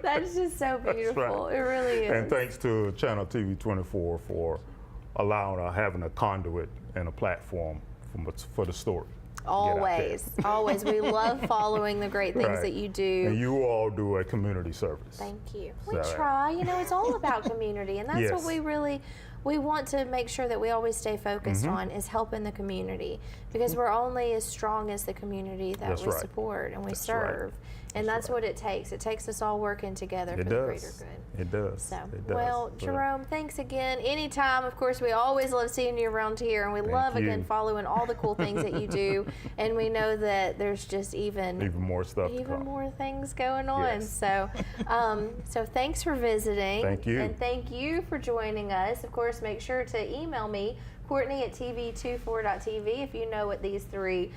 That's just so beautiful. right. It really is. And thanks to Channel TV 24 for allowing having a conduit and a platform for the story. to get out there. Always. Always. We love following the great things Right. that you do. And you all do a community service. Thank you. We So- try. You know, it's all about community, and that's what Yes. we want to make sure that we always stay focused Mhm. on is helping the community, because we're only as strong as the community that That's we right. support and we That's right. serve. And that's what it takes. It takes us all working together for It the greater does. good. It does. So, It does. well, So- Jerome, thanks again. Anytime, of course, we always love seeing you around here, and we love, again, you. following all the cool things that you do. And we know that there's just even more stuff to even come. more things going on. Yes. So, so thanks for visiting. Thank you. And thank you for joining us. Of course, make sure to email me, Courtney at TV24.tv, if you know what these three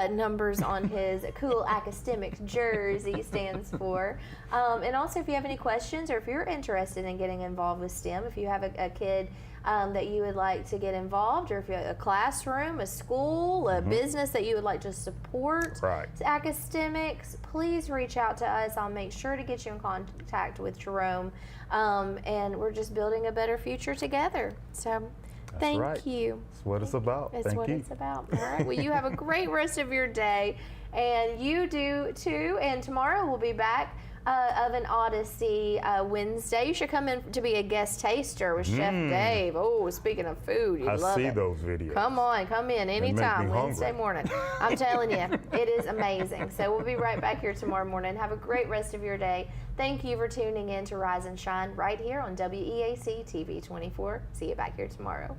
numbers on his cool academic jersey stands for. And also, if you have any questions or if you're interested in getting involved with STEM, if you have a kid that you would like to get involved, or if you have a classroom, a school, a business that you would like to support academics, please reach out to us. I'll make sure to get you in contact with Jerome. And we're just building a better future together. So thank right. you. That's what it's about. That's Thank what you. it's about. All right. Well, you have a great rest of your day, and you do too. And tomorrow we'll be back of an Odyssey Wednesday. You should come in to be a guest taster with Chef Dave. Oh, speaking of food, you'd love it. I see those videos. Come on, come in anytime, Wednesday morning. I'm telling you, it is amazing. So we'll be right back here tomorrow morning. Have a great rest of your day. Thank you for tuning in to Rise and Shine right here on WEAC TV 24. See you back here tomorrow.